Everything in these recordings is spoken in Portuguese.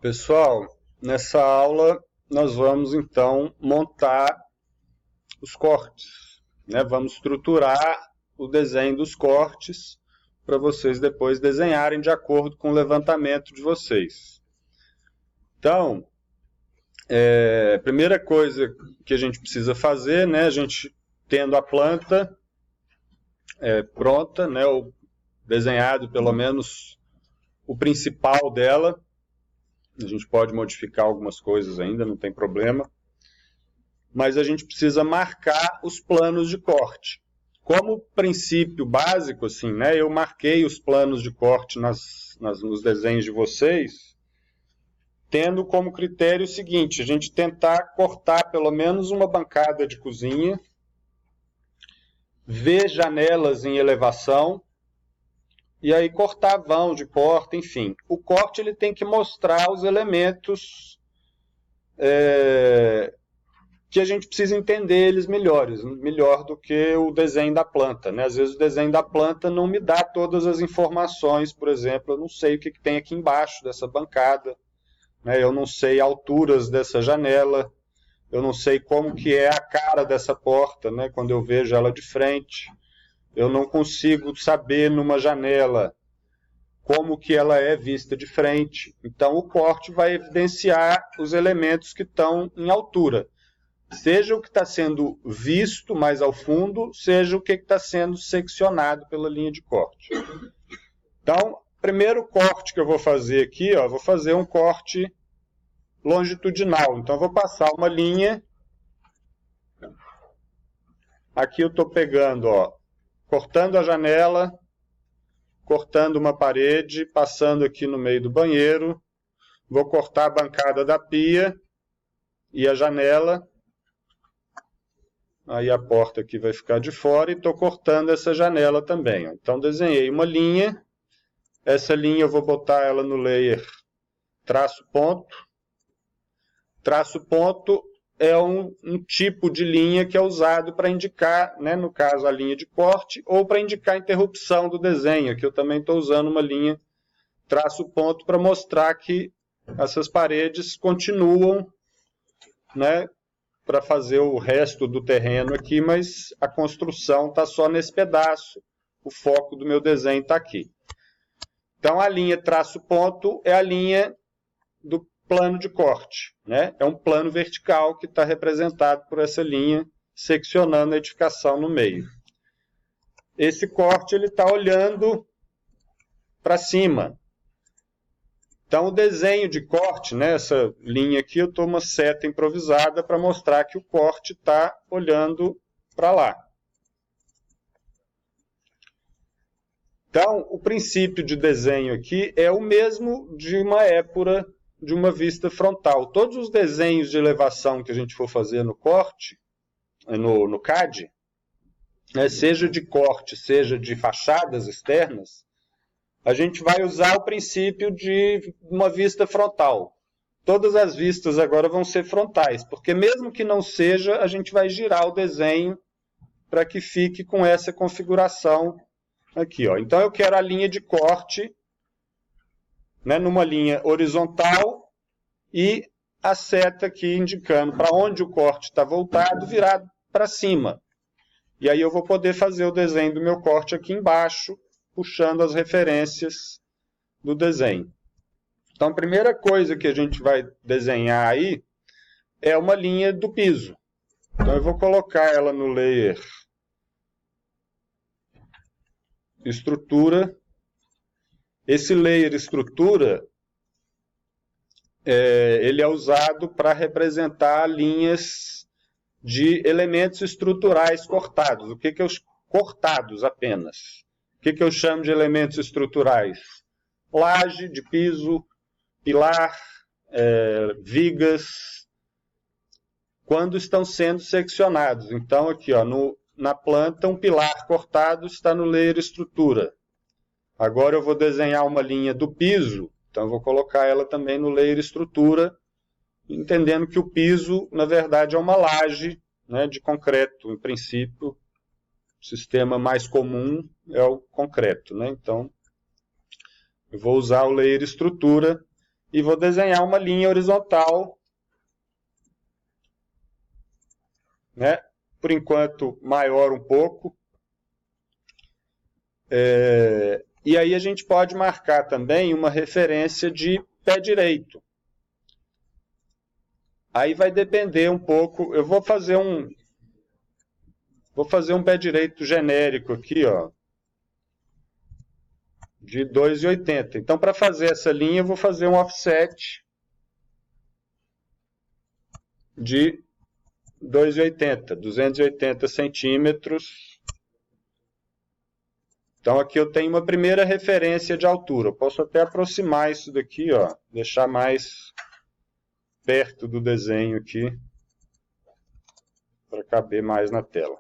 Pessoal, nessa aula nós vamos então montar os cortes, né? Vamos estruturar o desenho dos cortes para vocês depois desenharem de acordo com o levantamento de vocês. Então, a primeira coisa que a gente precisa fazer, né? A gente tendo a planta pronta, né? Ou desenhado pelo menos o principal dela. A gente pode modificar algumas coisas ainda, não tem problema. Mas a gente precisa marcar os planos de corte. Como princípio básico, assim, né, eu marquei os planos de corte nos desenhos de vocês, tendo como critério o seguinte: a gente tentar cortar pelo menos uma bancada de cozinha, ver janelas em elevação, e aí cortar vão de porta, enfim. O corte ele tem que mostrar os elementos que a gente precisa entender eles melhor do que o desenho da planta, né? Às vezes o desenho da planta não me dá todas as informações, por exemplo, eu não sei o que tem aqui embaixo dessa bancada, né? Eu não sei alturas dessa janela, eu não sei como que é a cara dessa porta, né? Quando eu vejo ela de frente. Eu não consigo saber numa janela como que ela é vista de frente. Então o corte vai evidenciar os elementos que estão em altura. Seja o que está sendo visto mais ao fundo, seja o que está sendo seccionado pela linha de corte. Então, o primeiro corte que eu vou fazer aqui, ó, vou fazer um corte longitudinal. Então, eu vou passar uma linha. Aqui eu estou pegando, ó, cortando a janela, cortando uma parede, passando aqui no meio do banheiro. Vou cortar a bancada da pia e a janela. Aí a porta aqui vai ficar de fora e estou cortando essa janela também. Então desenhei uma linha. Essa linha eu vou botar ela no layer traço ponto. Traço ponto é um tipo de linha que é usado para indicar, né, no caso, a linha de corte, ou para indicar a interrupção do desenho. Aqui eu também estou usando uma linha traço ponto para mostrar que essas paredes continuam, né, para fazer o resto do terreno aqui, mas a construção está só nesse pedaço. O foco do meu desenho está aqui. Então, a linha traço ponto é a linha do plano de corte, né? É um plano vertical que está representado por essa linha seccionando a edificação no meio. Esse corte ele está olhando para cima. Então, o desenho de corte, né, essa linha aqui, eu estou uma seta improvisada para mostrar que o corte está olhando para lá. Então, o princípio de desenho aqui é o mesmo de uma épura de uma vista frontal. Todos os desenhos de elevação que a gente for fazer no corte, no CAD, né, seja de corte, seja de fachadas externas, a gente vai usar o princípio de uma vista frontal. Todas as vistas agora vão ser frontais, porque mesmo que não seja, a gente vai girar o desenho para que fique com essa configuração aqui, ó. Então eu quero a linha de corte, né, numa linha horizontal e a seta aqui indicando para onde o corte está voltado, virado para cima. E aí eu vou poder fazer o desenho do meu corte aqui embaixo, puxando as referências do desenho. Então, a primeira coisa que a gente vai desenhar aí é uma linha do piso. Então, eu vou colocar ela no layer estrutura. Esse layer estrutura, ele é usado para representar linhas de elementos estruturais cortados. O que é os cortados apenas? O que eu chamo de elementos estruturais? Laje de piso, pilar, vigas, quando estão sendo seccionados. Então, aqui, ó, na planta, um pilar cortado está no layer estrutura. Agora eu vou desenhar uma linha do piso, então eu vou colocar ela também no layer estrutura, entendendo que o piso, na verdade, é uma laje, né, de concreto, em princípio. O sistema mais comum é o concreto, né? Então, eu vou usar o layer estrutura e vou desenhar uma linha horizontal, né? Por enquanto maior um pouco. E aí a gente pode marcar também uma referência de pé direito. Aí vai depender um pouco, eu vou fazer um pé direito genérico aqui, ó, de 2,80. Então, para fazer essa linha, eu vou fazer um offset de 2,80, 280 centímetros. Então, aqui eu tenho uma primeira referência de altura. Eu posso até aproximar isso daqui, ó, deixar mais perto do desenho aqui, para caber mais na tela.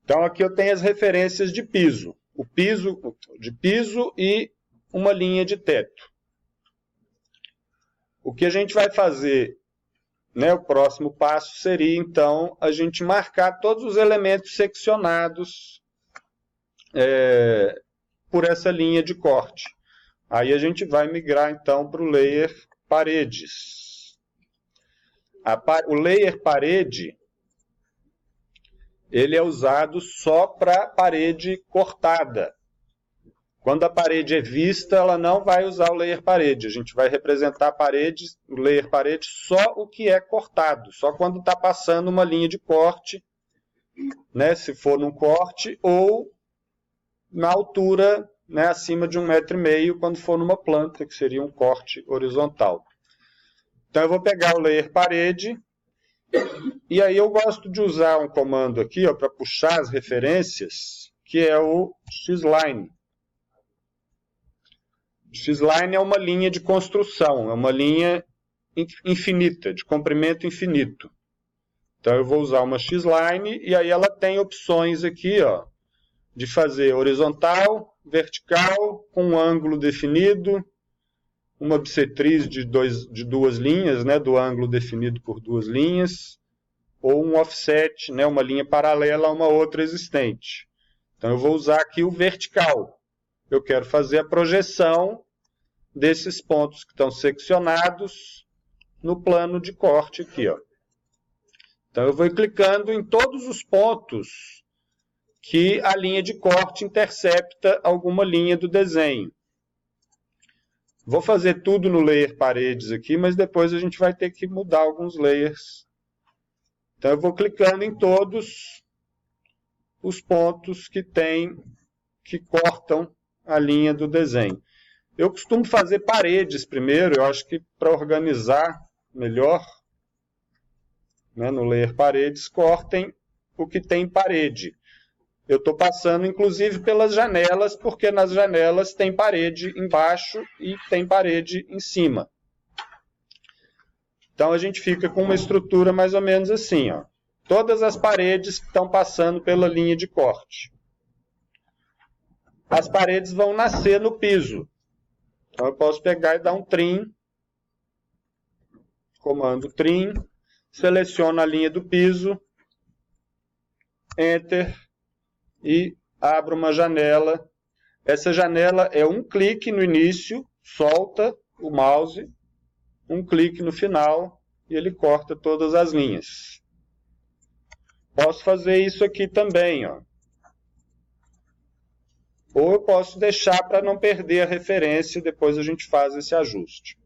Então, aqui eu tenho as referências de piso. O piso e uma linha de teto. O que a gente vai fazer, né, o próximo passo seria, então, a gente marcar todos os elementos seccionados por essa linha de corte. Aí a gente vai migrar, então, para o layer paredes. O layer parede, ele é usado só para parede cortada. Quando a parede é vista, ela não vai usar o layer parede. A gente vai representar o layer parede só o que é cortado, só quando está passando uma linha de corte, né, se for num corte, ou na altura, né, acima de 1,5 m, quando for numa planta, que seria um corte horizontal. Então eu vou pegar o layer parede, e aí eu gosto de usar um comando aqui para puxar as referências, que é o Xline. Xline é uma linha de construção, é uma linha infinita, de comprimento infinito. Então eu vou usar uma Xline e aí ela tem opções aqui, ó, de fazer horizontal, vertical, com um ângulo definido, uma bissetriz de duas linhas, né, do ângulo definido por duas linhas, ou um offset, né, uma linha paralela a uma outra existente. Então eu vou usar aqui o vertical. Eu quero fazer a projeção desses pontos que estão seccionados no plano de corte aqui, ó. Então eu vou clicando em todos os pontos que a linha de corte intercepta alguma linha do desenho. Vou fazer tudo no layer paredes aqui, mas depois a gente vai ter que mudar alguns layers. Então eu vou clicando em todos os pontos que cortam a linha do desenho. Eu costumo fazer paredes primeiro, eu acho que para organizar melhor, né, no layer paredes, cortem o que tem parede. Eu estou passando, inclusive, pelas janelas, porque nas janelas tem parede embaixo e tem parede em cima. Então, a gente fica com uma estrutura mais ou menos assim, ó. Todas as paredes que estão passando pela linha de corte. As paredes vão nascer no piso. Então, eu posso pegar e dar um trim, comando trim, seleciono a linha do piso, Enter, e abro uma janela. Essa janela é um clique no início, solta o mouse, um clique no final, e ele corta todas as linhas. Posso fazer isso aqui também, ó. Ou eu posso deixar para não perder a referência, depois a gente faz esse ajuste.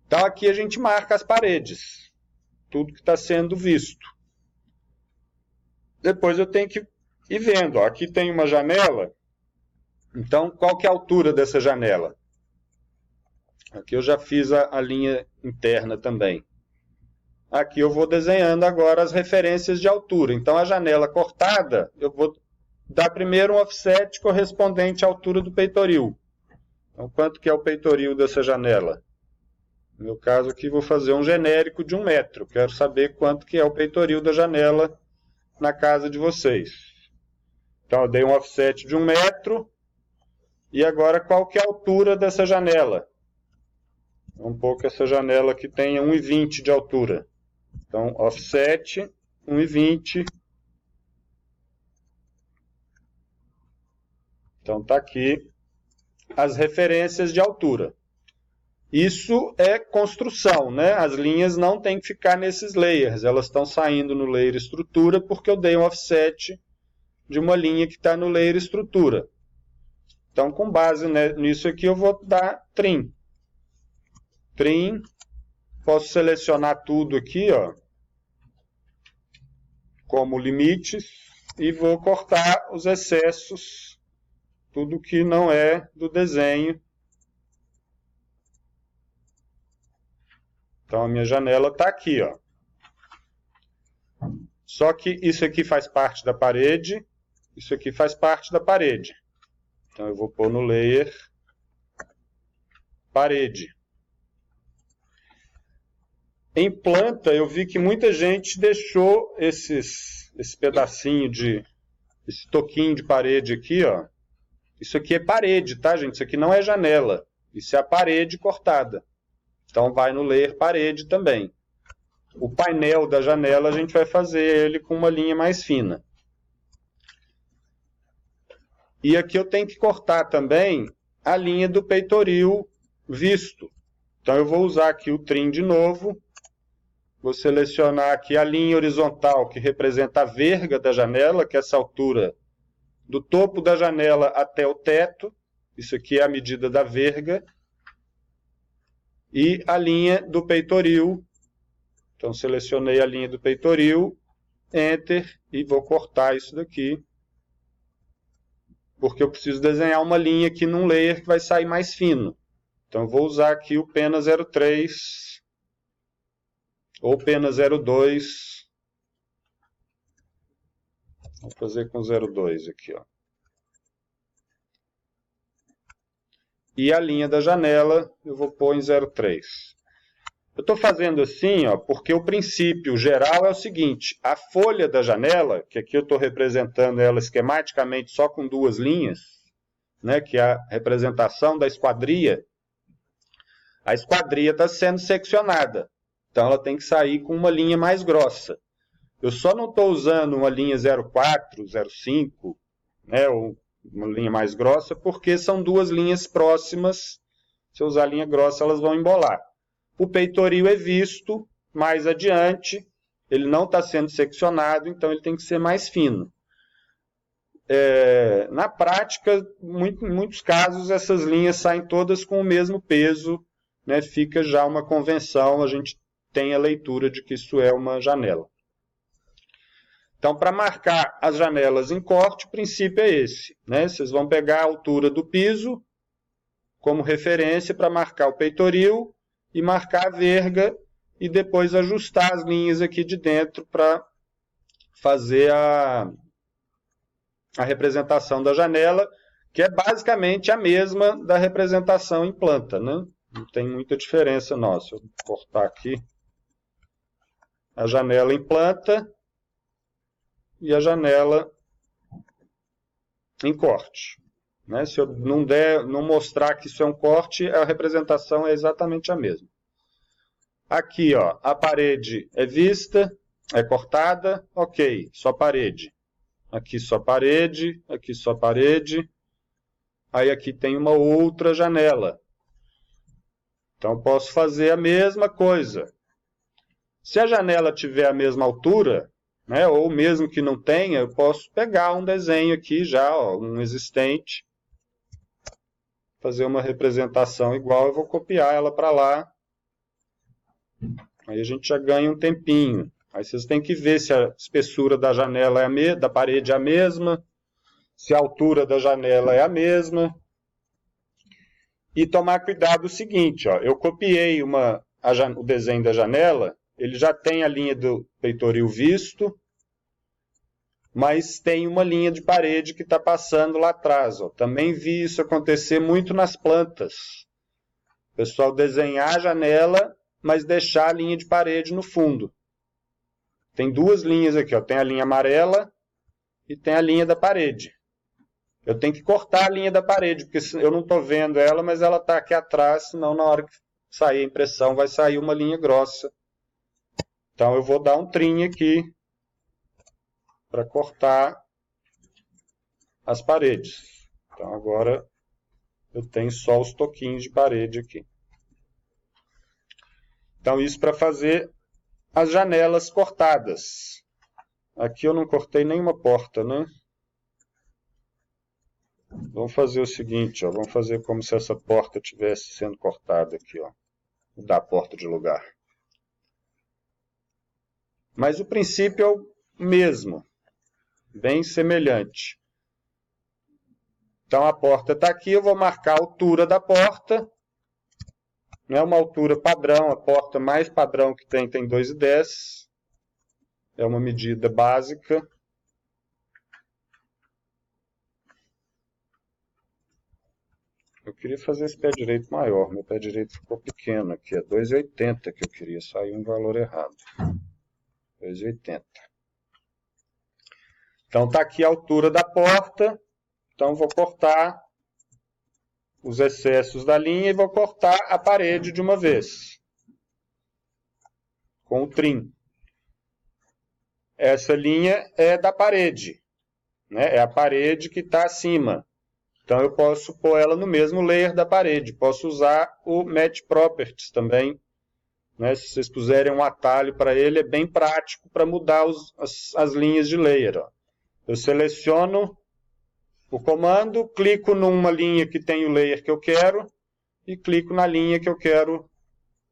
Então aqui a gente marca as paredes, tudo que está sendo visto. Depois eu tenho que ir vendo, ó, aqui tem uma janela, então qual que é a altura dessa janela? Aqui eu já fiz a linha interna também. Aqui eu vou desenhando agora as referências de altura. Então a janela cortada, eu vou dar primeiro um offset correspondente à altura do peitoril. Então quanto que é o peitoril dessa janela? No meu caso aqui vou fazer um genérico de 1 metro. Quero saber quanto que é o peitoril da janela na casa de vocês. Então eu dei um offset de 1 metro. E agora qual que é a altura dessa janela? Vamos supor que essa janela aqui tenha 1,20 de altura. Então offset 1,20. Então está aqui as referências de altura. Isso é construção, né? As linhas não têm que ficar nesses layers, elas estão saindo no layer estrutura porque eu dei um offset de uma linha que está no layer estrutura. Então, com base nisso aqui, eu vou dar trim. Trim, posso selecionar tudo aqui, ó, como limites, e vou cortar os excessos, tudo que não é do desenho. Então, a minha janela está aqui, ó. Só que isso aqui faz parte da parede, isso aqui faz parte da parede. Então, eu vou pôr no layer parede. Em planta, eu vi que muita gente deixou esse pedacinho esse toquinho de parede aqui, ó. Isso aqui é parede, tá, gente? Isso aqui não é janela. Isso é a parede cortada. Então, vai no layer parede também. O painel da janela, a gente vai fazer ele com uma linha mais fina. E aqui eu tenho que cortar também a linha do peitoril visto. Então, eu vou usar aqui o trim de novo. Vou selecionar aqui a linha horizontal, que representa a verga da janela, que é essa altura do topo da janela até o teto. Isso aqui é a medida da verga. E a linha do peitoril. Então, selecionei a linha do peitoril, Enter, e vou cortar isso daqui. Porque eu preciso desenhar uma linha aqui num layer que vai sair mais fino. Então, eu vou usar aqui o Pena 03 ou Pena 02. Vou fazer com 02 aqui, ó. E a linha da janela eu vou pôr em 03. Eu estou fazendo assim, ó, porque o princípio geral é o seguinte: a folha da janela, que aqui eu estou representando ela esquematicamente só com duas linhas, né, que é a representação da esquadria. A esquadria está sendo seccionada, então ela tem que sair com uma linha mais grossa. Eu só não estou usando uma linha 04, 05, né, ou uma linha mais grossa, porque são duas linhas próximas. Se eu usar a linha grossa, elas vão embolar. O peitoril é visto mais adiante, ele não está sendo seccionado, então ele tem que ser mais fino. Na prática, em muitos casos, essas linhas saem todas com o mesmo peso, né? Fica já uma convenção, a gente tem a leitura de que isso é uma janela. Então, para marcar as janelas em corte, o princípio é esse, né? Vocês vão pegar a altura do piso como referência para marcar o peitoril e marcar a verga e depois ajustar as linhas aqui de dentro para fazer a representação da janela, que é basicamente a mesma da representação em planta, né? Não tem muita diferença, não. Se eu cortar aqui a janela em planta e a janela em corte. Né? Se eu não mostrar que isso é um corte, a representação é exatamente a mesma. Aqui, ó, a parede é vista, é cortada, ok, só parede. Aqui só parede, aqui só parede. Aí aqui tem uma outra janela. Então, posso fazer a mesma coisa. Se a janela tiver a mesma altura, né, ou mesmo que não tenha, eu posso pegar um desenho aqui já, ó, um existente, fazer uma representação igual, eu vou copiar ela para lá. Aí a gente já ganha um tempinho. Aí vocês têm que ver se a espessura da janela da parede é a mesma, se a altura da janela é a mesma. E tomar cuidado o seguinte, ó, eu copiei o desenho da janela, ele já tem a linha do peitoril visto, mas tem uma linha de parede que está passando lá atrás. Ó. Também vi isso acontecer muito nas plantas. O pessoal desenhar a janela, mas deixar a linha de parede no fundo. Tem duas linhas aqui, ó. Tem a linha amarela e tem a linha da parede. Eu tenho que cortar a linha da parede, porque eu não estou vendo ela, mas ela está aqui atrás, senão na hora que sair a impressão vai sair uma linha grossa. Então eu vou dar um trim aqui para cortar as paredes. Então agora eu tenho só os toquinhos de parede aqui. Então, isso para fazer as janelas cortadas. Aqui eu não cortei nenhuma porta, né? Vamos fazer o seguinte, ó, vamos fazer como se essa porta estivesse sendo cortada aqui, ó. Mudar a porta de lugar. Mas o princípio é o mesmo, bem semelhante. Então a porta está aqui, eu vou marcar a altura da porta. Não é uma altura padrão, a porta mais padrão que tem 2,10. É uma medida básica. Eu queria fazer esse pé direito maior, meu pé direito ficou pequeno aqui, é 2,80 que eu queria, saiu um valor errado. 2,80. Então está aqui a altura da porta, então vou cortar os excessos da linha e vou cortar a parede de uma vez, com o trim. Essa linha é da parede, né? É a parede que está acima. Então eu posso pôr ela no mesmo layer da parede. Posso usar o Match Properties também, né? Se vocês puserem um atalho para ele, é bem prático para mudar as linhas de layer. Ó. Eu seleciono o comando, clico numa linha que tem o layer que eu quero e clico na linha que eu quero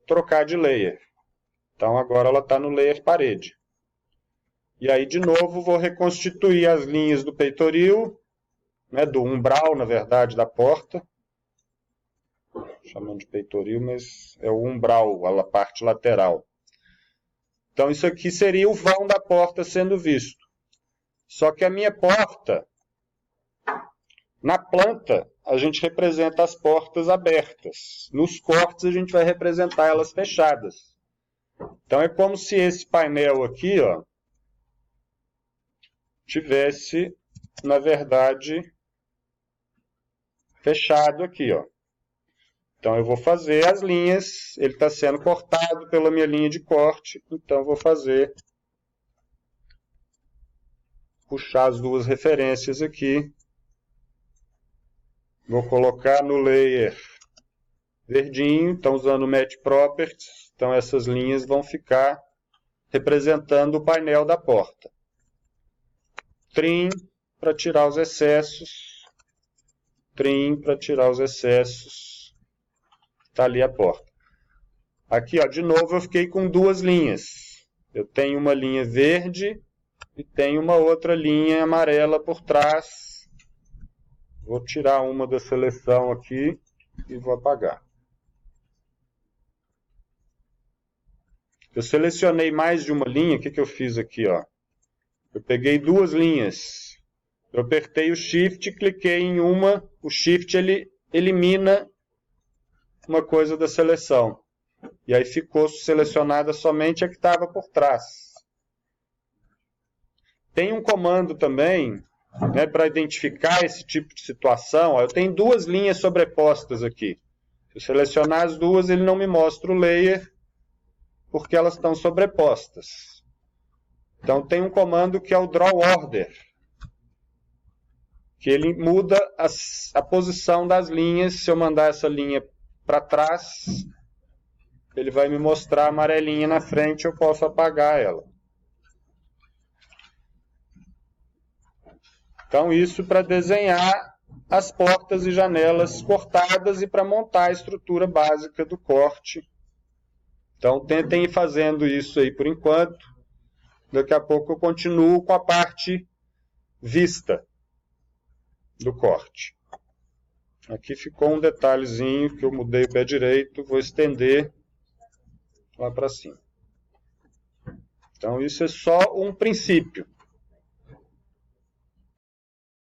trocar de layer. Então agora ela está no layer parede. E aí de novo vou reconstituir as linhas do peitoril, né, do umbral, na verdade, da porta. Chamando de peitoril, mas é o umbral, a parte lateral. Então isso aqui seria o vão da porta sendo visto. Só que a minha porta, na planta, a gente representa as portas abertas. Nos cortes, a gente vai representar elas fechadas. Então é como se esse painel aqui, ó, tivesse, na verdade, fechado aqui, ó. Então eu vou fazer as linhas, ele está sendo cortado pela minha linha de corte, então eu vou puxar as duas referências aqui. Vou colocar no layer verdinho, então usando o Match Properties, então essas linhas vão ficar representando o painel da porta. Trim para tirar os excessos, trim para tirar os excessos, está ali a porta. Aqui, ó, de novo, eu fiquei com duas linhas. Eu tenho uma linha verde e tenho uma outra linha amarela por trás. Vou tirar uma da seleção aqui e vou apagar. Eu selecionei mais de uma linha, o que eu fiz aqui, ó? Eu peguei duas linhas, eu apertei o Shift, cliquei em uma, o Shift ele elimina uma coisa da seleção. E aí ficou selecionada somente a que estava por trás. Tem um comando também, né, para identificar esse tipo de situação. Ó, eu tenho duas linhas sobrepostas aqui. Se eu selecionar as duas, ele não me mostra o layer, porque elas estão sobrepostas. Então tem um comando que é o Draw Order, que ele muda a posição das linhas. Se eu mandar essa linha para trás, ele vai me mostrar a amarelinha na frente, eu posso apagar ela. Então isso para desenhar as portas e janelas cortadas e para montar a estrutura básica do corte. Então tentem ir fazendo isso aí por enquanto. Daqui a pouco eu continuo com a parte vista do corte. Aqui ficou um detalhezinho que eu mudei o pé direito, vou estender lá para cima. Então isso é só um princípio.